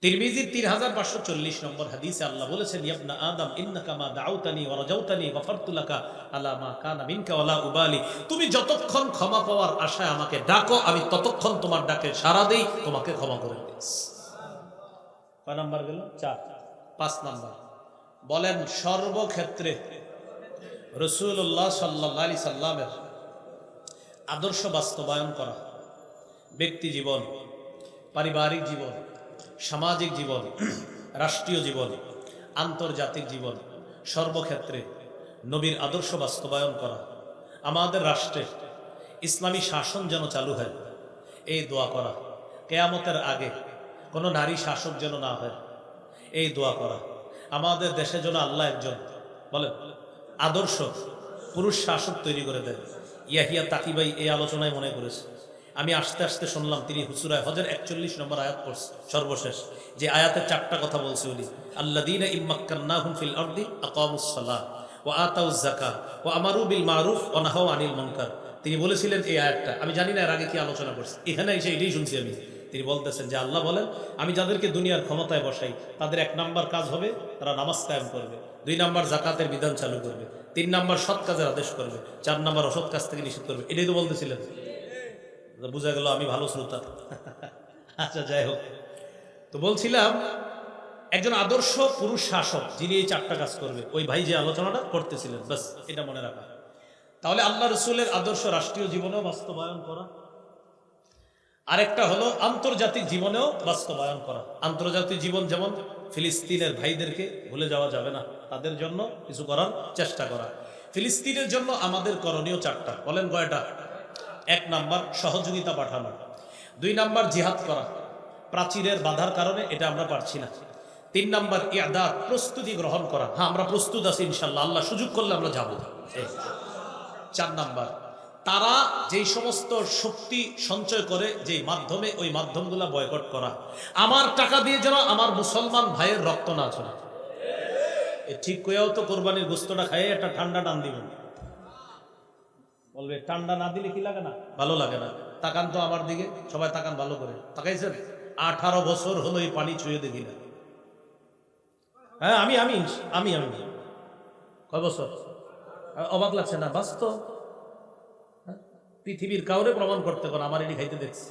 তিরমিজি ৩৫৪০ নম্বর হাদিসে আল্লাহ বলেছেন, ইবনা আদম ইন্নাকা মা দাউতানি ওয়া রাজাউতানি গফারতু লাকা আলা মা কানা মিনকা ওয়ালা উবালি। তুমি যতক্ষণ ক্ষমা পাওয়ার আশায় আমাকে ডাকো, আমি ততক্ষণ তোমার ডাকে সাড়া দেই, তোমাকে ক্ষমা করে দিই। কয় নাম্বার গেল? ৪। ৫ নাম্বার বলেন, সর্বক্ষেত্রে রাসূলুল্লাহ সাল্লাল্লাহু আলাইহি সাল্লামের আদর্শ বাস্তবায়ন করা, ব্যক্তি জীবন, পারিবারিক জীবন, সামাজিক জীবন, রাষ্ট্রীয় জীবন, আন্তর্জাতিক জীবন, সর্বক্ষেত্রে নবীর আদর্শ বাস্তবায়ন করা, আমাদের রাষ্ট্রে ইসলামী শাসন যেন চালু হয় এই দোয়া করা, কিয়ামতের আগে কোনো নারী শাসক যেন না হয় এই দোয়া করা, আমাদের দেশে যেন আল্লাহ একজন বলেন আদর্শ পুরুষ শাসক তৈরি করে দেন। ইয়াহিয়া তাকিবাই এই আলোচনায় মনে করেছে। আমি আস্তে আস্তে শুনলাম তিনি সূরা হজের ৪১ নম্বর আয়াত পড়ছে, সর্বশেষ যে আয়াতে ৪টা কথা বলছে উনি, আল্লাযীনা ইম্মাক্কান্নাহুম ফিল আরদি আকামুস সালাহ ওয়া আতাউজ যাকাত ওয়া আমারু বিল মারুফ ওয়া নাহাউ আনিল মুনকার। তিনি বলেছিলেন এই আয়াতটা, আমি জানি না এর আগে কি আলোচনা করছে, এখানে এসে এটাই শুনছি আমি। তিনি বলতেছেন যে আল্লাহ বলেন, আমি যাদেরকে দুনিয়ার ক্ষমতায় বসাই তাদের ১ নাম্বার কাজ হবে তারা নামাজ কায়েম করবে, ২ নাম্বার যাকাতের বিধান চালু করবে, ৩ নাম্বার সৎ কাজের আদেশ করবে, ৪ নাম্বার অসৎ কাজ থেকে নিষেধ করবে। এটাই তো বলতেছিলেন। বুঝা গেল আমি ভালো শ্রোতা। আচ্ছা, যাই হোক, তো বলছিলাম একজন আদর্শ পুরুষ শাসক যিনি এই ৪টা কাজ করবে, ওই ভাই যে আলোচনাটা করতেছিলেন, বাস এটা মনে রাখা। তাহলে আল্লাহ রসুলের আদর্শ রাষ্ট্রীয় জীবনেও বাস্তবায়ন করা, আরেকটা হলো আন্তর্জাতিক জীবনেও বাস্তবায়ন করা। আন্তর্জাতিক জীবন যেমন ফিলিস্তিনের ভাইদেরকে ভুলে যাওয়া যাবে না, তাদের জন্য কিছু করার চেষ্টা করা। ফিলিস্তিনের জন্য আমাদের করণীয় ৪টা, বলেন কয়টা? ১ নাম্বার সহযোগিতা পাঠানো, ২ নাম্বার জিহাদ করা, প্রাচীরের বাধার কারণে এটা আমরা পারছি না, ৩ নাম্বার ইয়াদাত প্রস্তুতি গ্রহণ করা, হ্যাঁ আমরা প্রস্তুত আছি ইনশাল্লাহ, আল্লাহ সুযোগ করলে আমরা যাব। ৪ নাম্বার তারা যেই সমস্ত শক্তি সঞ্চয় করে যেই মাধ্যমে, ওই মাধ্যমগুলা বয়কট করা। আমার টাকা দিয়ে যেন আমার মুসলমান ভাইয়ের রক্ত না চলে। ঠিক কইয়াও তো কোরবানির গোস্তটা খাইয়ে একটা ঠান্ডা টান দিবেন, বলবে ঠান্ডা না দিলে কি লাগে না? ভালো লাগে না। তাকান তো আমার দিকে, সবাই তাকান ভালো করে, তাকাইছেন? 18 বছর হলো এই পানি ছুঁয়ে দেখি না। হ্যাঁ আমি আমি আমি আমি কয় বছর? অবাক লাগছে না? বাস্তব, পৃথিবীর কাউরে প্রমাণ করতে পারে আমার এটি খাইতে দেখছি।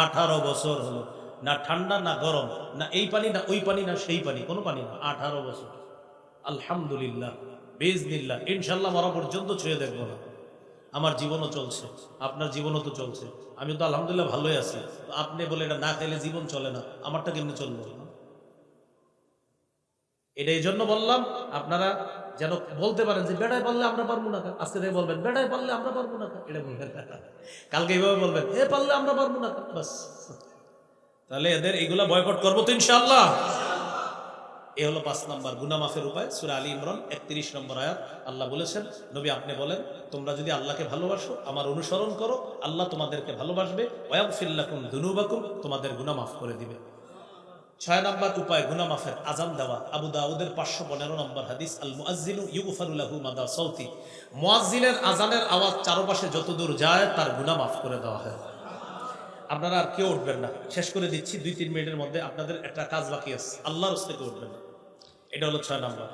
18 বছর হলো, না ঠান্ডা না গরম, না এই পানি না ওই পানি না সেই পানি, কোনো পানি না। 18 বছর আলহামদুলিল্লাহ, বিইজনিল্লাহ, ইনশাল্লাহ মরা পর্যন্ত ছুঁয়ে দেখবো না। আমার জীবনও চলছে, আপনার জীবনও তো চলছে, আমি তো আলহামদুলিল্লাহ ভালোই আছি। আপনি বলে এটা না খাইলে জীবন চলে না, আমারটা কেমনি চলবে? এটা এই জন্য বললাম, আপনারা যেন বলতে পারেন যে বেড়ায় পারলে আমরা পারবো না। আজকে থেকে বলবেন বেড়ায় পারলে আমরা পারবো না, এটা বলবেন। কালকে এইভাবে বলবেন এ পারলে আমরা পারবো না, বাস। তাহলে এদের এইগুলা বয়কট করবো তো ইনশাআল্লাহ। এ হলো ৫ নাম্বার গুনাহ মাফের উপায়। সূরা আলী ইমরান ৩১ নম্বর আয়াত আল্লাহ বলেছেন, নবী আপনি বলেন, তোমরা যদি আল্লাহকে ভালোবাসো, আমার অনুসরণ করো, আল্লাহ তোমাদেরকে ভালোবাসবে, ওয়াগফির লাকুম যুনুবাকুম, তোমাদের গুনাহ মাফ করে দিবে। ৬ নাম্বার উপায় গুনাহ মাফের, আযান দেওয়া। আবু দাউদের ৫১৫ নম্বর হাদিস, আল মুআজ্জিনু ইউগফারু লাহু মাদা সাউতি, মুয়াজ্জিনের আযানের আওয়াজ চারপাশে যতদূর যায় তার গুনাহ মাফ করে দেওয়া হয়। আপনারা আর কেউ উঠবেন না, শেষ করে দিচ্ছি ২-৩ মিনিটের মধ্যে, আপনাদের একটা কাজ বাকি আছে, আল্লাহর রাস্তায় কেউ উঠবেন না। এটা হলো ৬ নাম্বার।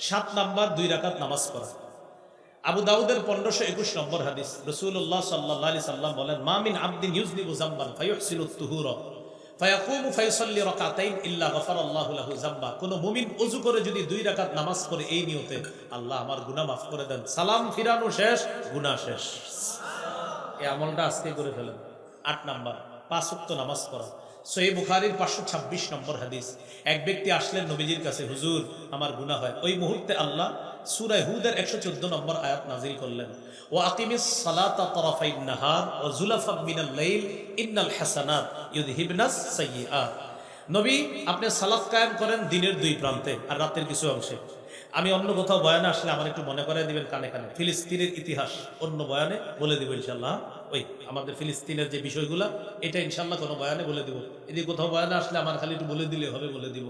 ৭ নাম্বার ২ রাকাত নামাজ পড়া। আবু দাউদের ১৫২১ নম্বর হাদিস, রাসূলুল্লাহ সাল্লাল্লাহু আলাইহি সাল্লাম বলেন, মা মিন আবদিন ইউযনিবু যামবান ফায়ুহসিনুত তুহুরা ফায়াকুমু ফায়ুসাল্লি রাকাতাইন ইল্লা গফারাল্লাহু লাহু যামবা। কোন মুমিন ওযু করে যদি ২ রাকাত নামাজ পড়ে এই নিয়তে, আল্লাহ আমার গুনাহ মাফ করে দেন, সালাম ফিরানো শেষ, গুনাহ শেষ। এই আমলটা আজকে করে ফেলেন। ৮ নাম্বার ৫ ওয়াক্ত নামাজ পড়া। সহিহ বুখারীর ৫২৬ নম্বর হাদিস, এক ব্যক্তি আসলেন নবীজির কাছে, হুজুর আমার গুনাহ হয়। ওই মুহূর্তে আল্লাহ সূরা হুদের ১১৪ নম্বর আয়াত নাযিল করলেন, ওয়া আকিমিস সালাতা তারাফাইন নাহার ওয়া যুলাফাম মিনাল লাইল ইন্নাল হাসানাত ইউযহিবনাস সাইয়্যাত। নবী আপনি সালাত কায়েম করেন দিনের ২ প্রান্তে আর রাতের কিছু অংশে। আমি অন্য কোথাও বয়ানে আসলে আমার একটু মনে করাই দিবেন কানে কানে, ফিলিস্তিনের ইতিহাস অন্য বয়ানে বলে দিব ইনশাল্লাহ। ওই আমাদের ফিলিস্তিনের যে বিষয়গুলা, এটা ইনশাল্লাহ কোনো বয়ানে বলে দিব। এদিকে কোথাও বয়ানে আসলে আমার খালি একটু বলে দিলে হবে, বলে দিব।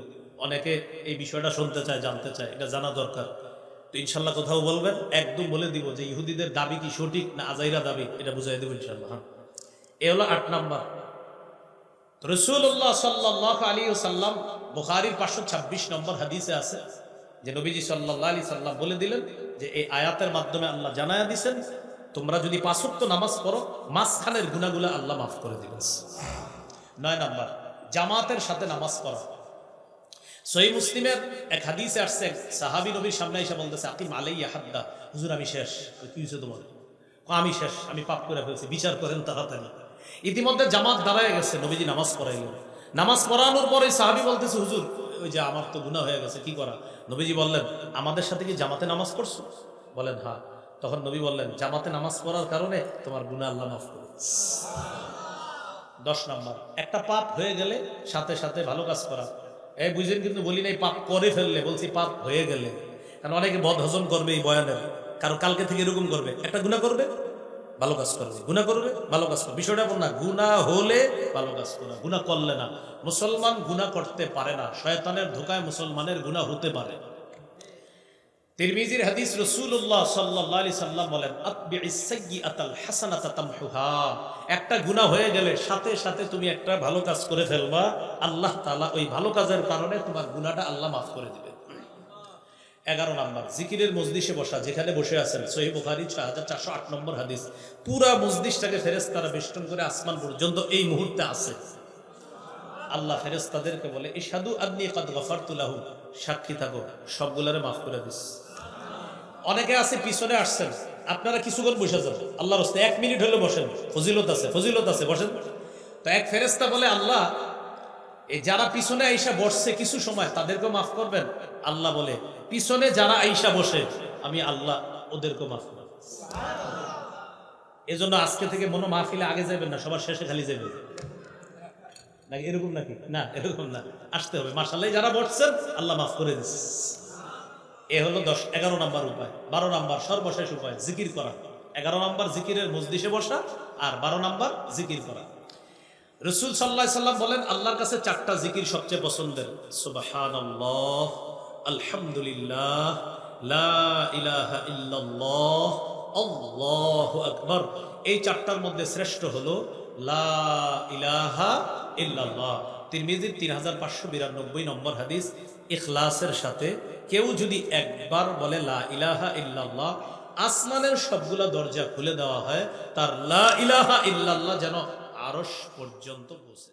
অনেকে এই বিষয়টা শুনতে চায়, জানতে চায়, এটা জানা দরকার। তো ইনশাল্লাহ কোথাও বলবেন, একদম বলে দিব যে ইহুদিদের দাবি কি সঠিক না আজাইরা দাবি, এটা বুঝাই দেবো ইনশাল্লাহ। এ হলো ৮ নাম্বার। রাসূলুল্লাহ সাল্লাল্লাহু আলাইহি ওয়াসাল্লাম বুখারীর 526 নম্বর হাদিসে আছে যে নবীজি সাল্লাল্লাহু আলাইহি সাল্লাম বলে দিলেন যে এই আয়াতের মাধ্যমে আল্লাহ জানায়া দিবেন তোমরা যদি 5 ওয়াক্ত নামাজ পড়ো মাঝখানের গুনাহগুলো আল্লাহ মাফ করে দিবেন। 9 নাম্বার জামাতের সাথে নামাজ পড়া। সহিহ মুসলিমের এক হাদিসে আসছে সাহাবী নবীর সামনে এসে বলতেছে আকিম আলাইয়া হাদ্দা, হুজুর আমি শেষ। কি হয়েছে তোমার? আমি শেষ, আমি পাপ করে ফেলছি, বিচার করেন তাড়াতাড়ি। ইতিমধ্যে জামাত দাঁড়ায় গেছে, নবীজি নামাজ পড়াইলেন। নামাজ পড়ানোর পরে সাহাবী বলতেছে হুজুর ওই যে আমার তো গুনাহ হয়ে গেছে, কি করা? নবীজি বললেন আমাদের সাথে কি জামাতে নামাজ পড়ছো? বলেন হ্যাঁ। তখন নবী বললেন জামাতে নামাজ পড়ার কারণে তোমার গুনাহ আল্লাহ মাফ করে। 10 নাম্বার একটা পাপ হয়ে গেলে সাথে সাথে ভালো কাজ করা। এই বুঝেন কিন্তু বলি নাই পাপ করে ফেললে, বলছি পাপ হয়ে গেলে। কারণ অনেকে বদ হজম করবে এই বয়ানের, কারো কালকে থেকে এরকম করবে, একটা গুনাহ করবে ভালো কাজ করবে, গুনাহ করবে ভালো কাজ করবে। বিষয়টা এমন না গুনাহ হলে ভালো কাজ করা, গুনাহ করলে না। মুসলমান গুনাহ করতে পারে না, শয়তানের ধোকায় মুসলমানের গুনাহ হতে পারে। তিরমিজির হাদিস, রাসূলুল্লাহ সাল্লাল্লাহু আলাইহি সাল্লাম বলেন আতবিইস সাইয়্যাতাল হাসানাতা তামহুহা। একটা গুনাহ হয়ে গেলে সাথে সাথে তুমি একটা ভালো কাজ করে ফেলবা, আল্লাহ তাআলা ওই ভালো কাজের কারণে তোমার গুনাহটা আল্লাহ মাফ করে দিবেন। 11 নাম্বার জিকিরের মজলিসে বসা, যেখানে বসে আছেন। সহিহ বুখারী 6408 নম্বর হাদিস। পুরা মজলিসটাকে ফেরেশতারা বেষ্টন করে আসমান পর্যন্ত এই মুহূর্তে আছে। আল্লাহ ফেরেশতাদেরকে বলে ইশহাদু আন্নী কাদ গফারতু লাহু, সাক্ষী থাকো সবগুলারে মাফ করে দিস। অনেকে আছে পিছনে আসছেন, আপনারা কিছুক্ষণ বসে যান, আল্লাহর রাস্তায় 1 মিনিট হলে বসেন, ফজিলত আছে, ফজিলত আছে, বসেন। তো এক ফেরেশতা বলে আল্লাহ এই যারা পিছনে আইসা বসছে কিছু সময় তাদেরকে মাফ করবেন? আল্লাহ বলে পিছনে যারা আইসা বসে আমি আল্লাহ ওদেরকে মাফ করব। এজন্য আজকে থেকে মনে মাহফিলে আগে যাবেন না, সবার শেষে খালি যাবেন নাকি? এরকম নাকি? না এরকম না, আসতে হবে। মাশাআল্লাহ যারা বসছেন আল্লাহ মাফ করে দিচ্ছে। এ হলো 11 নাম্বার উপায়। 12 নাম্বার সর্বশেষ উপায় জিকির করা। 11 নাম্বার জিকিরের মজলিসে বসা, আর 12 নাম্বার জিকির করা। রাসূল সাল্লাল্লাহু আলাইহি সাল্লাম বলেন আল্লাহর কাছে 4টা জিকির সবচেয়ে পছন্দের। সুবহানাল্লাহ, আলহামদুলিল্লাহ, লা ইলাহা ইল্লাল্লাহ, আল্লাহু আকবার। এই 4টার মধ্যে শ্রেষ্ঠ হলো লা ইলাহা ইল্লাল্লাহ। তিরমিজির 3592 নম্বর হাদিস। ইখলাসের সাথে কেউ যদি একবার বলে লা ইলাহা ইল্লাল্লাহ, আসমানের সবগুলা দরজা খুলে দেওয়া হয়, তার লা ইলাহা ইল্লাল্লাহ যেন আরশ পর্যন্ত পৌঁছে।